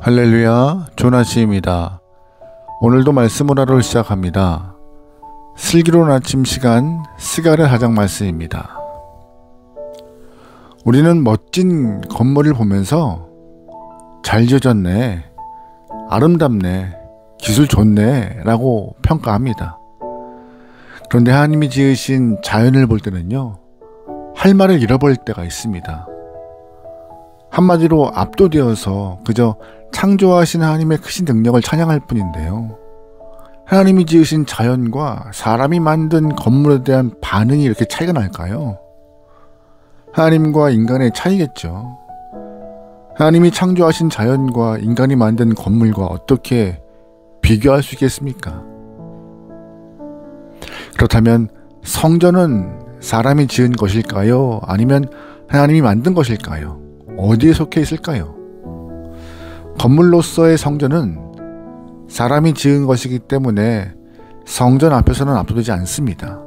할렐루야, 조나시입니다. 오늘도 말씀을 하루 시작합니다. 슬기로운 아침 시간 스가랴 4장 말씀입니다. 우리는 멋진 건물을 보면서 잘 지어졌네, 아름답네, 기술 좋네 라고 평가합니다. 그런데 하나님이 지으신 자연을 볼 때는요, 할 말을 잃어버릴 때가 있습니다. 한마디로 압도되어서 그저 창조하신 하나님의 크신 능력을 찬양할 뿐인데요, 하나님이 지으신 자연과 사람이 만든 건물에 대한 반응이 이렇게 차이가 날까요? 하나님과 인간의 차이겠죠. 하나님이 창조하신 자연과 인간이 만든 건물과 어떻게 비교할 수 있겠습니까? 그렇다면 성전은 사람이 지은 것일까요? 아니면 하나님이 만든 것일까요? 어디에 속해 있을까요? 건물로서의 성전은 사람이 지은 것이기 때문에 성전 앞에서는 압도되지 않습니다.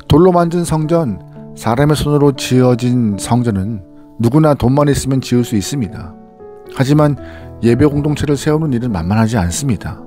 돌로 만든 성전, 사람의 손으로 지어진 성전은 누구나 돈만 있으면 지을 수 있습니다. 하지만 예배 공동체를 세우는 일은 만만하지 않습니다.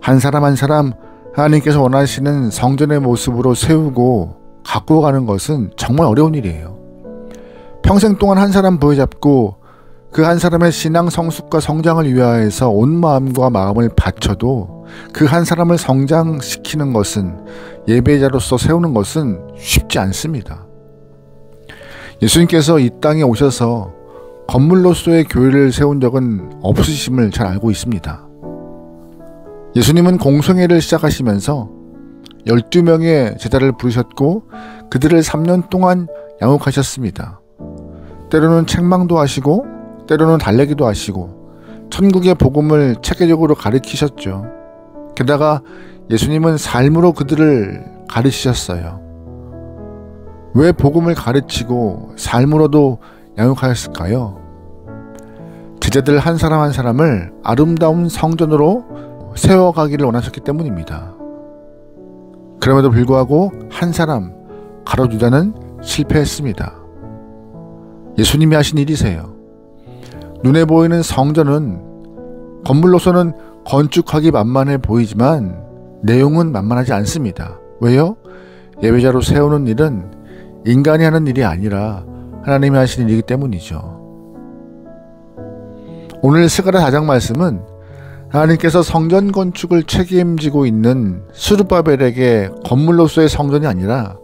한 사람 한 사람 하나님께서 원하시는 성전의 모습으로 세우고 가꾸어 가는 것은 정말 어려운 일이에요. 평생 동안 한 사람 부여잡고 그 한 사람의 신앙 성숙과 성장을 위하여서 온 마음과 마음을 바쳐도 그 한 사람을 성장시키는 것은, 예배자로서 세우는 것은 쉽지 않습니다. 예수님께서 이 땅에 오셔서 건물로서의 교회를 세운 적은 없으심을 잘 알고 있습니다. 예수님은 공생애를 시작하시면서 12명의 제자를 부르셨고 그들을 3년 동안 양육하셨습니다. 때로는 책망도 하시고 때로는 달래기도 하시고 천국의 복음을 체계적으로 가르치셨죠. 게다가 예수님은 삶으로 그들을 가르치셨어요. 왜 복음을 가르치고 삶으로도 양육하였을까요? 제자들 한 사람 한 사람을 아름다운 성전으로 세워가기를 원하셨기 때문입니다. 그럼에도 불구하고 한 사람, 가룟 유다는 실패했습니다. 예수님이 하신 일이세요. 눈에 보이는 성전은 건물로서는 건축하기 만만해 보이지만 내용은 만만하지 않습니다. 왜요? 예배자로 세우는 일은 인간이 하는 일이 아니라 하나님이 하시는 일이기 때문이죠. 오늘 스가랴 4장 말씀은 하나님께서 성전 건축을 책임지고 있는 스룹바벨에게 건물로서의 성전이 아니라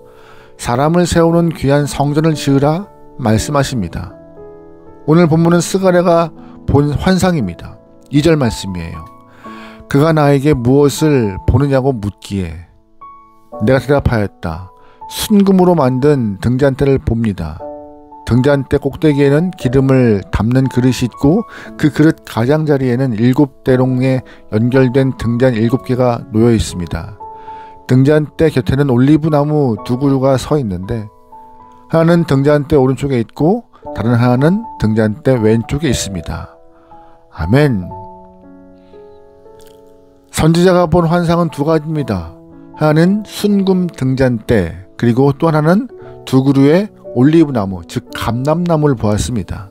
사람을 세우는 귀한 성전을 지으라 말씀하십니다. 오늘 본문은 스가랴가 본 환상입니다. 2절 말씀이에요. 그가 나에게 무엇을 보느냐고 묻기에 내가 대답하였다. 순금으로 만든 등잔대를 봅니다. 등잔대 꼭대기에는 기름을 담는 그릇이 있고 그 그릇 가장자리에는 7대롱에 연결된 등잔 7개가 놓여 있습니다. 등잔대 곁에는 올리브나무 2그루가 서 있는데 하나는 등잔대 오른쪽에 있고 다른 하나는 등잔대 왼쪽에 있습니다. 아멘. 선지자가 본 환상은 2가지입니다. 하나는 순금 등잔대, 그리고 또 하나는 2그루의 올리브나무, 즉 감람나무를 보았습니다.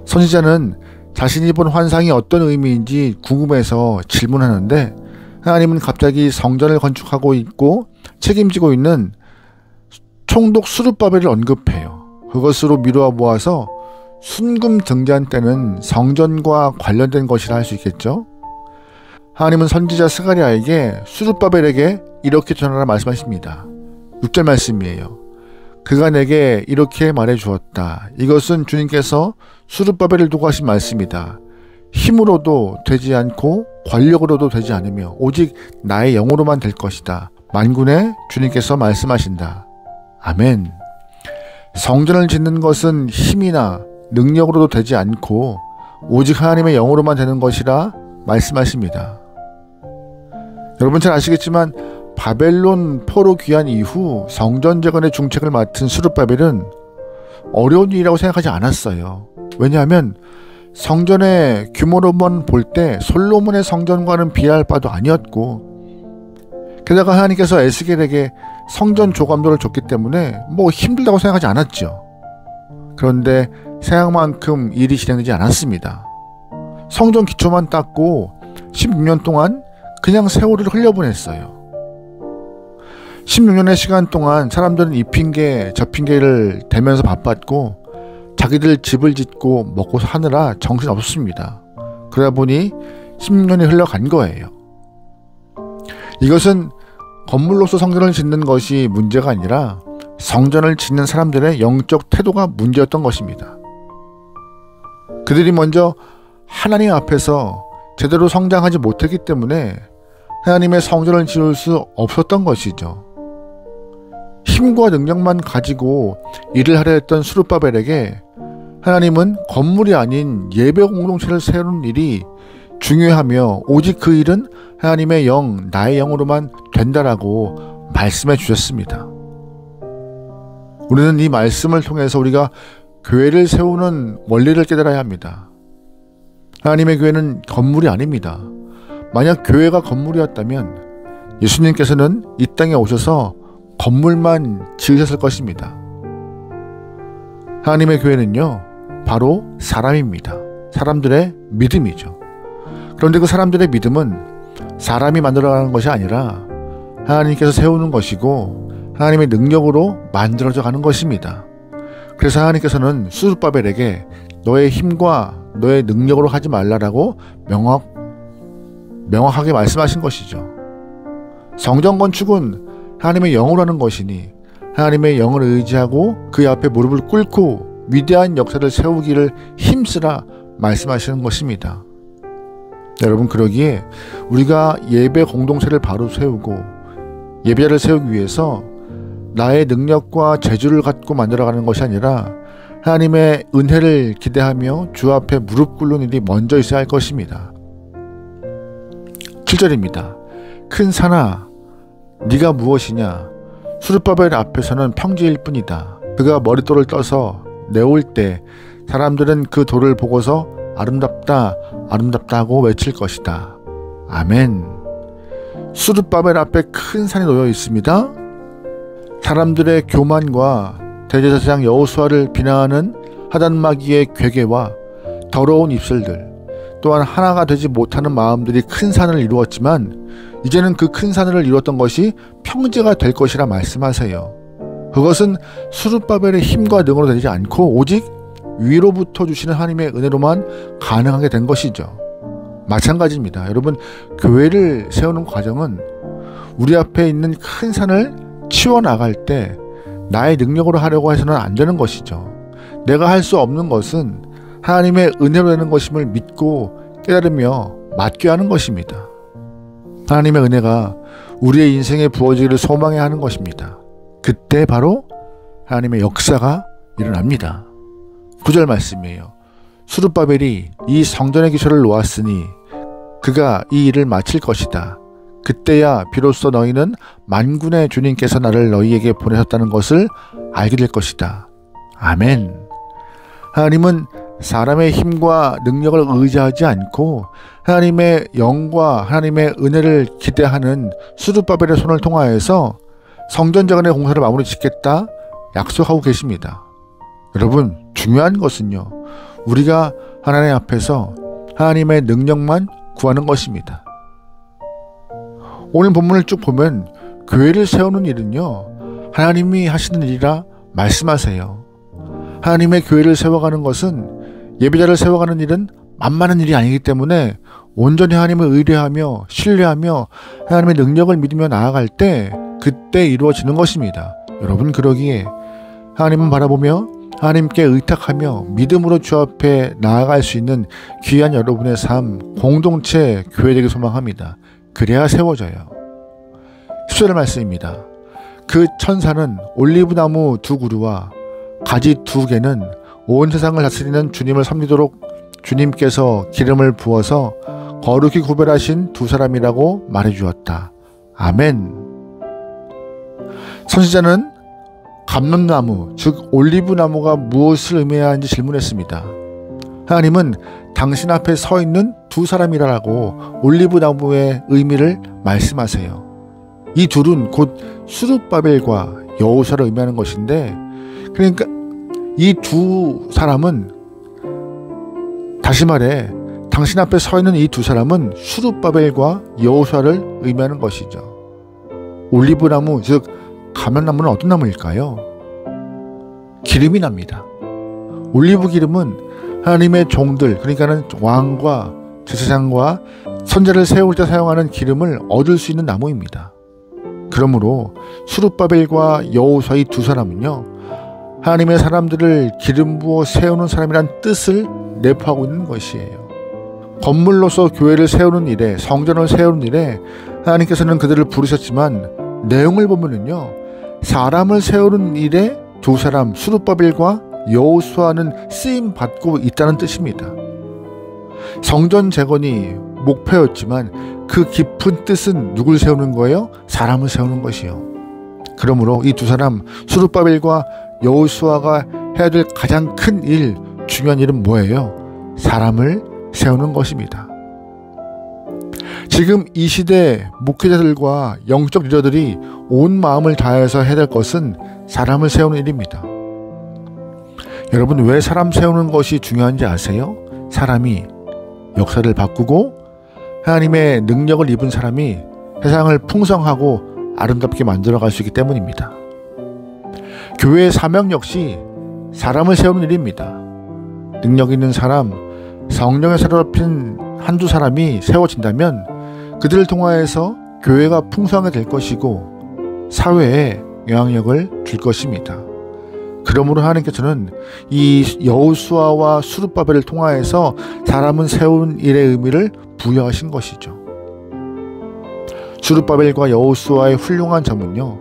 선지자는 자신이 본 환상이 어떤 의미인지 궁금해서 질문하는데 하나님은 갑자기 성전을 건축하고 있고 책임지고 있는 총독 스룹바벨을 언급해요. 그것으로 미루어 보아서 순금 등잔대는 성전과 관련된 것이라 할 수 있겠죠. 하나님은 선지자 스가랴에게 스룹바벨에게 이렇게 전하라 말씀하십니다. 6절 말씀이에요. 그가 내게 이렇게 말해 주었다. 이것은 주님께서 스룹바벨을 두고 하신 말씀이다. 힘으로도 되지 않고 권력으로도 되지 않으며 오직 나의 영으로만 될 것이다. 만군의 주님께서 말씀하신다. 아멘. 성전을 짓는 것은 힘이나 능력으로도 되지 않고 오직 하나님의 영으로만 되는 것이라 말씀하십니다. 여러분 잘 아시겠지만 바벨론 포로 귀환 이후 성전 재건의 중책을 맡은 스룹바벨은 어려운 일이라고 생각하지 않았어요. 왜냐하면 성전의 규모로만 볼 때 솔로몬의 성전과는 비할 바도 아니었고, 게다가 하나님께서 에스겔에게 성전 조감도를 줬기 때문에 뭐 힘들다고 생각하지 않았죠. 그런데 생각만큼 일이 진행되지 않았습니다. 성전 기초만 닦고 16년 동안 그냥 세월을 흘려보냈어요. 16년의 시간 동안 사람들은 이 핑계 저 핑계를 대면서 바빴고 자기들 집을 짓고 먹고 사느라 정신없었습니다. 그러다 보니 16년이 흘러간 거예요. 이것은 건물로서 성전을 짓는 것이 문제가 아니라 성전을 짓는 사람들의 영적 태도가 문제였던 것입니다. 그들이 먼저 하나님 앞에서 제대로 성장하지 못했기 때문에 하나님의 성전을 지을 수 없었던 것이죠. 힘과 능력만 가지고 일을 하려 했던 스룹바벨에게 하나님은 건물이 아닌 예배 공동체를 세우는 일이 중요하며 오직 그 일은 하나님의 영, 나의 영으로만 된다라고 말씀해 주셨습니다. 우리는 이 말씀을 통해서 우리가 교회를 세우는 원리를 깨달아야 합니다. 하나님의 교회는 건물이 아닙니다. 만약 교회가 건물이었다면 예수님께서는 이 땅에 오셔서 건물만 지으셨을 것입니다. 하나님의 교회는요, 바로 사람입니다. 사람들의 믿음이죠. 그런데 그 사람들의 믿음은 사람이 만들어가는 것이 아니라 하나님께서 세우는 것이고 하나님의 능력으로 만들어져 가는 것입니다. 그래서 하나님께서는 스룹바벨에게 너의 힘과 너의 능력으로 하지 말라라고 명확하게 말씀하신 것이죠. 성전 건축은 하나님의 영으로 하는 것이니 하나님의 영을 의지하고 그 앞에 무릎을 꿇고 위대한 역사를 세우기를 힘쓰라 말씀하시는 것입니다. 여러분, 그러기에 우리가 예배 공동체를 바로 세우고 예배자를 세우기 위해서 나의 능력과 재주를 갖고 만들어가는 것이 아니라 하나님의 은혜를 기대하며 주 앞에 무릎 꿇는 일이 먼저 있어야 할 것입니다. 7절입니다. 큰 산아, 네가 무엇이냐? 스룹바벨 앞에서는 평지일 뿐이다. 그가 머릿돌을 떠서 내올 때 사람들은 그 돌을 보고서 아름답다, 아름답다 하고 외칠 것이다. 아멘. 스룹바벨 앞에 큰 산이 놓여 있습니다. 사람들의 교만과 대제사장 여호수아를 비난하는 하단마귀의 괴계와 더러운 입술들, 또한 하나가 되지 못하는 마음들이 큰 산을 이루었지만 이제는 그 큰 산을 이루었던 것이 평지가 될 것이라 말씀하세요. 그것은 스룹바벨의 힘과 능으로 되지 않고 오직 위로부터 주시는 하나님의 은혜로만 가능하게 된 것이죠. 마찬가지입니다. 여러분, 교회를 세우는 과정은 우리 앞에 있는 큰 산을 치워나갈 때 나의 능력으로 하려고 해서는 안 되는 것이죠. 내가 할 수 없는 것은 하나님의 은혜로 되는 것임을 믿고 깨달으며 맡게 하는 것입니다. 하나님의 은혜가 우리의 인생에 부어지기를 소망해야 하는 것입니다. 그때 바로 하나님의 역사가 일어납니다. 9절 말씀이에요. 스룹바벨이 이 성전의 기초를 놓았으니 그가 이 일을 마칠 것이다. 그때야 비로소 너희는 만군의 주님께서 나를 너희에게 보내셨다는 것을 알게 될 것이다. 아멘. 하나님은 사람의 힘과 능력을 의지하지 않고 하나님의 영과 하나님의 은혜를 기대하는 스룹바벨의 손을 통하여서 성전재건의 공사를 마무리 짓겠다 약속하고 계십니다. 여러분, 중요한 것은요, 우리가 하나님 앞에서 하나님의 능력만 구하는 것입니다. 오늘 본문을 쭉 보면 교회를 세우는 일은요, 하나님이 하시는 일이라 말씀하세요. 하나님의 교회를 세워가는 것은, 예배자를 세워가는 일은 만만한 일이 아니기 때문에 온전히 하나님을 의뢰하며 신뢰하며 하나님의 능력을 믿으며 나아갈 때 그때 이루어지는 것입니다. 여러분, 그러기에 하나님을 바라보며 하나님께 의탁하며 믿음으로 주 앞에 나아갈 수 있는 귀한 여러분의 삶, 공동체 교회 되길 소망합니다. 그래야 세워져요. 10절의 말씀입니다. 그 천사는 올리브나무 2그루와 가지 2개는 온 세상을 다스리는 주님을 섬기도록 주님께서 기름을 부어서 거룩히 구별하신 2사람이라고 말해주었다. 아멘. 선지자는 감람나무, 즉 올리브나무가 무엇을 의미해야 하는지 질문했습니다. 하나님은 당신 앞에 서 있는 2사람이라고 올리브나무의 의미를 말씀하세요. 이 둘은 곧 스룹바벨과 여호수아를 의미하는 것인데, 그러니까 이 두 사람은, 다시 말해 당신 앞에 서 있는 이 두 사람은 수룹바벨과 여호수아를 의미하는 것이죠. 올리브나무, 즉 감람나무는 어떤 나무일까요? 기름이 납니다. 올리브 기름은 하나님의 종들, 그러니까는 왕과 제사장과 선지자를 세울 때 사용하는 기름을 얻을 수 있는 나무입니다. 그러므로 수룹바벨과 여호수아 이 두 사람은요, 하나님의 사람들을 기름 부어 세우는 사람이란 뜻을 내포하고 있는 것이에요. 건물로서 교회를 세우는 일에, 성전을 세우는 일에 하나님께서는 그들을 부르셨지만 내용을 보면은요, 사람을 세우는 일에 두 사람 수룹바벨과 여호수아는 쓰임 받고 있다는 뜻입니다. 성전 재건이 목표였지만 그 깊은 뜻은 누굴 세우는 거예요? 사람을 세우는 것이요. 그러므로 이 두 사람 수룹바벨과 여호수아가 해야 될 가장 큰 일, 중요한 일은 뭐예요? 사람을 세우는 것입니다. 지금 이 시대 목회자들과 영적 리더들이 온 마음을 다해서 해야 될 것은 사람을 세우는 일입니다. 여러분, 왜 사람 세우는 것이 중요한지 아세요? 사람이 역사를 바꾸고 하나님의 능력을 입은 사람이 세상을 풍성하고 아름답게 만들어갈 수 있기 때문입니다. 교회의 사명 역시 사람을 세우는 일입니다. 능력 있는 사람, 성령에 사로잡힌 한두 사람이 세워진다면 그들을 통하여서 교회가 풍성하게 될 것이고 사회에 영향력을 줄 것입니다. 그러므로 하나님께서는 이 여호수아와 수룹바벨을 통하여서 사람은 세우는 일의 의미를 부여하신 것이죠. 수룹바벨과 여호수아의 훌륭한 점은요,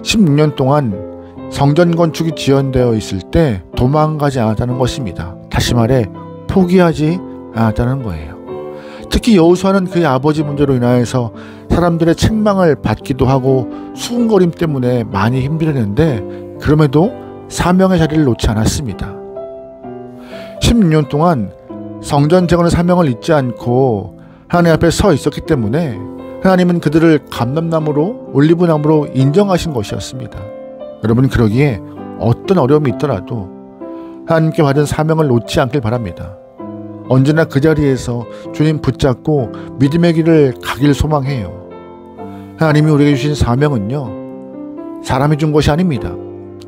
16년 동안 성전 건축이 지연되어 있을 때 도망가지 않았다는 것입니다. 다시 말해 포기하지 않았다는 거예요. 특히 여호수아는 그의 아버지 문제로 인하여서 사람들의 책망을 받기도 하고 수군거림 때문에 많이 힘들었는데 그럼에도 사명의 자리를 놓지 않았습니다. 16년 동안 성전 재건의 사명을 잊지 않고 하나님 앞에 서 있었기 때문에 하나님은 그들을 감람나무로, 올리브나무로 인정하신 것이었습니다. 여러분, 그러기에 어떤 어려움이 있더라도 하나님께 받은 사명을 놓지 않길 바랍니다. 언제나 그 자리에서 주님 붙잡고 믿음의 길을 가길 소망해요. 하나님이 우리에게 주신 사명은요, 사람이 준 것이 아닙니다.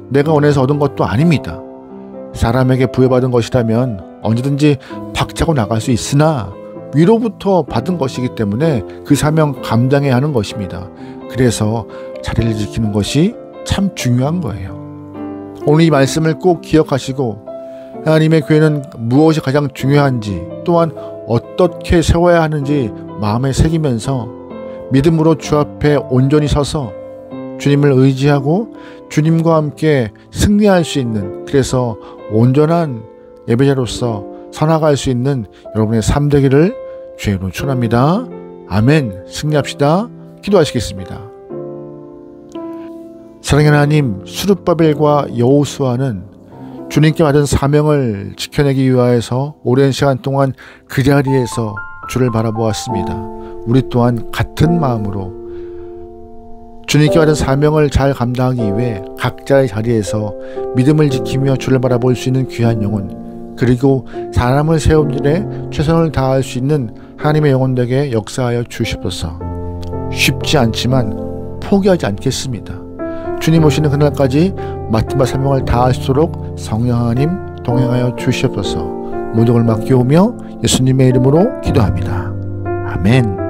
내가 원해서 얻은 것도 아닙니다. 사람에게 부여받은 것이라면 언제든지 박차고 나갈 수 있으나 위로부터 받은 것이기 때문에 그 사명 감당해야 하는 것입니다. 그래서 자리를 지키는 것이 참 중요한 거예요. 오늘 이 말씀을 꼭 기억하시고 하나님의 교회는 무엇이 가장 중요한지, 또한 어떻게 세워야 하는지 마음에 새기면서 믿음으로 주 앞에 온전히 서서 주님을 의지하고 주님과 함께 승리할 수 있는, 그래서 온전한 예배자로서 서나갈 수 있는 여러분의 삶 되기를 주의 이름으로 축원합니다. 아멘. 승리합시다. 기도하시겠습니다. 사랑의 하나님, 수룹바벨과 여호수아는 주님께 받은 사명을 지켜내기 위하여서 오랜 시간 동안 그 자리에서 주를 바라보았습니다. 우리 또한 같은 마음으로 주님께 받은 사명을 잘 감당하기 위해 각자의 자리에서 믿음을 지키며 주를 바라볼 수 있는 귀한 영혼, 그리고 사람을 세운 일에 최선을 다할 수 있는 하나님의 영혼들에게 역사하여 주시옵소서. 쉽지 않지만 포기하지 않겠습니다. 주님 오시는 그날까지 맡은 바 사명을 다하시도록 성령 하나님 동행하여 주시옵소서. 모든 걸 맡기오며 예수님의 이름으로 기도합니다. 아멘.